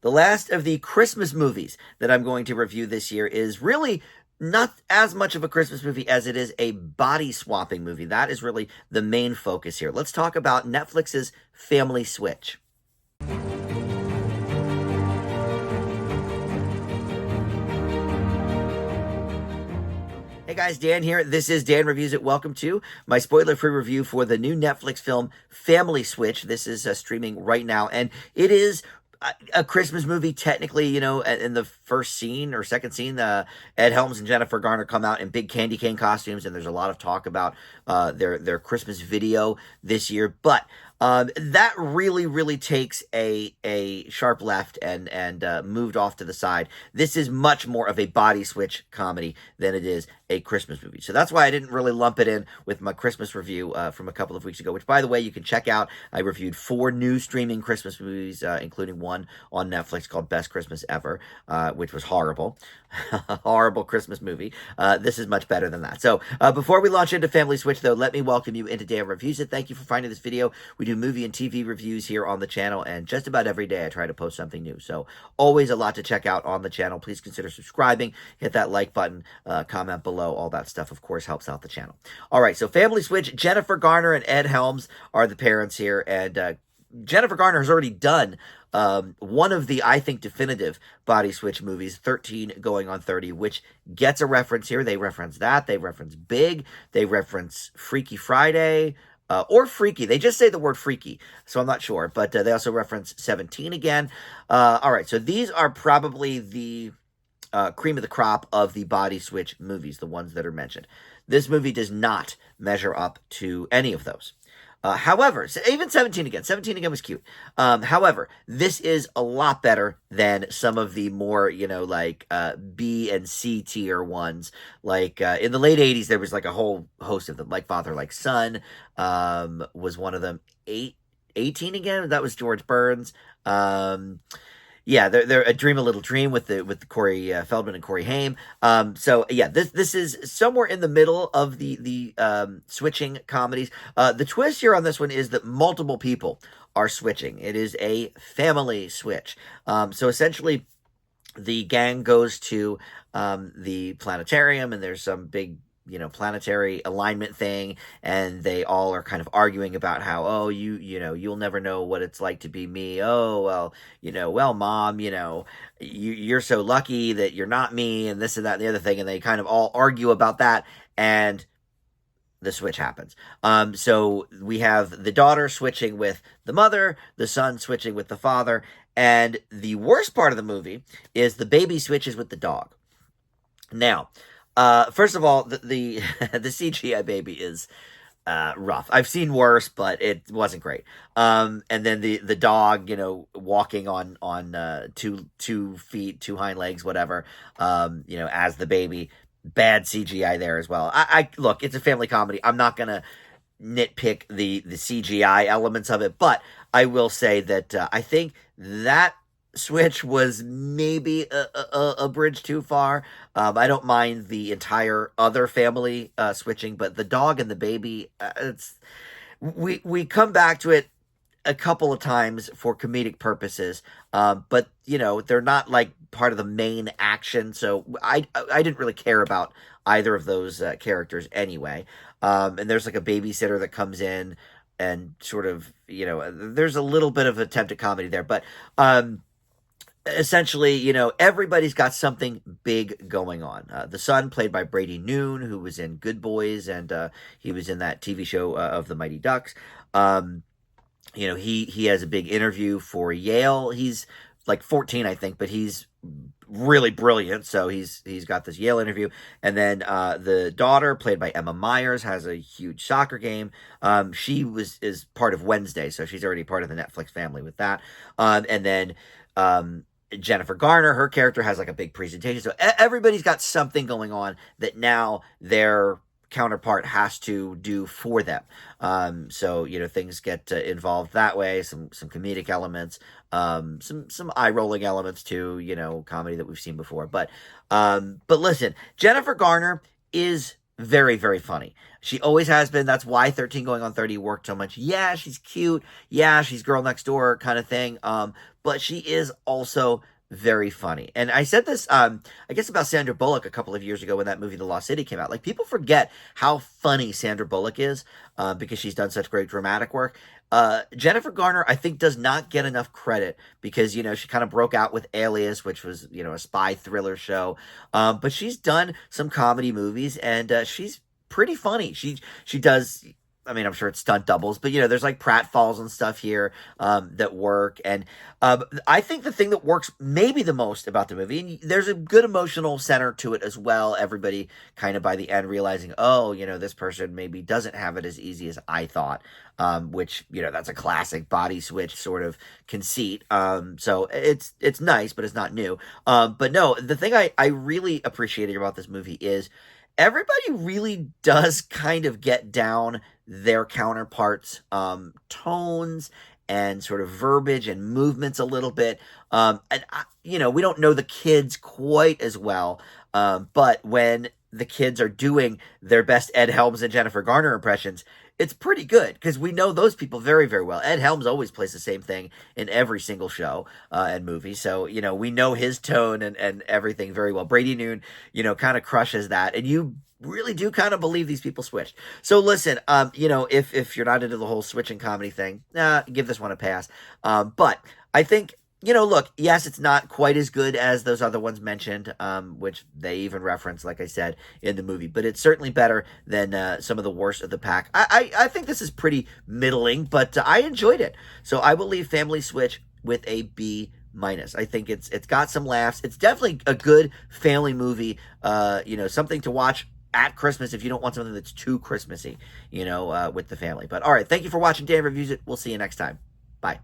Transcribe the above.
The last of the Christmas movies that I'm going to review this year is really not as much of a Christmas movie as it is a body swapping movie. That is really the main focus here. Let's talk about Netflix's Family Switch. Hey guys, Dan here. This is Dan Reviews It. Welcome to my spoiler-free review for the new Netflix film Family Switch. This is streaming right now, and it is a Christmas movie, technically. You know, in the first scene or second scene, Ed Helms and Jennifer Garner come out in big candy cane costumes, and there's a lot of talk about their Christmas video this year. But that really takes a sharp left and moved off to the side. This is much more of a body switch comedy than it is a Christmas movie. So that's why I didn't really lump it in with my Christmas review from a couple of weeks ago, which, by the way, you can check out. I reviewed 4 new streaming Christmas movies, including one on Netflix called Best Christmas Ever, which was horrible. Horrible Christmas movie. This is much better than that. So before we launch into Family Switch, though, let me welcome you into Dan Reviews It. Thank you for finding this video. We do movie and TV reviews here on the channel, and just about every day I try to post something new. So always a lot to check out on the channel. Please consider subscribing, hit that like button, comment below. All that stuff, of course, helps out the channel. All right, so Family Switch, Jennifer Garner and Ed Helms are the parents here, and Jennifer Garner has already done one of the, I think, definitive body switch movies, 13 going on 30, which gets a reference here. They reference that. They reference Big. They reference Freaky Friday. Or Freaky. They just say the word Freaky, so I'm not sure. But they also reference 17 again. All right, so these are probably the cream of the crop of the body switch movies, the ones that are mentioned. This movie does not measure up to any of those. However, even 17 again was cute. However, this is a lot better than some of the more, like B and C tier ones. Like in the late 80s, there was like a whole host of them, like Father Like Son was one of them. 18 again, that was George Burns. Yeah, they're A Dream a Little Dream with the Corey Feldman and Corey Haim. So yeah, this is somewhere in the middle of the switching comedies. The twist here on this one is that multiple people are switching. It is a family switch. So essentially, the gang goes to the planetarium, and there's some big planetary alignment thing, and they all are kind of arguing about how, you'll never know what it's like to be me. Oh, well, mom, you're so lucky that you're not me, and this and that and the other thing, and they kind of all argue about that, and the switch happens. So we have the daughter switching with the mother, the son switching with the father, and the worst part of the movie is the baby switches with the dog. Now, first of all, the CGI baby is rough. I've seen worse, but it wasn't great. And then the dog, walking on 2 feet, 2 hind legs, whatever. As the baby, bad CGI there as well. I look, it's a family comedy. I'm not gonna nitpick the CGI elements of it, but I will say that I think that switch was maybe a bridge too far. I don't mind the entire other family switching, but the dog and the baby, we come back to it a couple of times for comedic purposes, but they're not like part of the main action, so I didn't really care about either of those characters anyway. And there's like a babysitter that comes in and sort of, there's a little bit of attempted comedy there, but essentially, everybody's got something big going on. The son, played by Brady Noon, who was in Good Boys, and he was in that TV show of the Mighty Ducks. He has a big interview for Yale. He's like 14, I think, but he's really brilliant. So he's got this Yale interview. And then the daughter, played by Emma Myers, has a huge soccer game. She is part of Wednesday, so she's already part of the Netflix family with that. And then Jennifer Garner, her character has like a big presentation. So everybody's got something going on that now their counterpart has to do for them. So things get involved that way. Some comedic elements, some eye rolling elements too. Comedy that we've seen before. But listen, Jennifer Garner is very, very funny. She always has been. That's why 13 Going on 30 worked so much. Yeah, she's cute. Yeah, she's girl next door kind of thing. But she is also very funny. And I said this, I guess about Sandra Bullock a couple of years ago when that movie The Lost City came out. Like, people forget how funny Sandra Bullock is, because she's done such great dramatic work. Jennifer Garner, I think, does not get enough credit because, she kind of broke out with Alias, which was, a spy thriller show. But she's done some comedy movies, and she's pretty funny. She does. I mean, I'm sure it's stunt doubles, but there's like pratfalls and stuff here that work. And I think the thing that works maybe the most about the movie, and there's a good emotional center to it as well. Everybody kind of by the end realizing, oh, this person maybe doesn't have it as easy as I thought, which, that's a classic body switch sort of conceit. So it's nice, but it's not new. But no, the thing I really appreciated about this movie is everybody really does kind of get down their counterparts' tones and sort of verbiage and movements a little bit. We don't know the kids quite as well, but when the kids are doing their best Ed Helms and Jennifer Garner impressions, it's pretty good because we know those people very, very well. Ed Helms always plays the same thing in every single show and movie. So, we know his tone and everything very well. Brady Noon, kind of crushes that. And you really do kind of believe these people switched. So listen, if you're not into the whole switching comedy thing, give this one a pass. But I think, look, yes, it's not quite as good as those other ones mentioned, which they even reference, like I said, in the movie. But it's certainly better than some of the worst of the pack. I think this is pretty middling, but I enjoyed it. So I will leave Family Switch with a B minus. I think it's got some laughs. It's definitely a good family movie. Something to watch at Christmas if you don't want something that's too Christmassy, with the family. But all right, thank you for watching Dan Reviews It. We'll see you next time. Bye.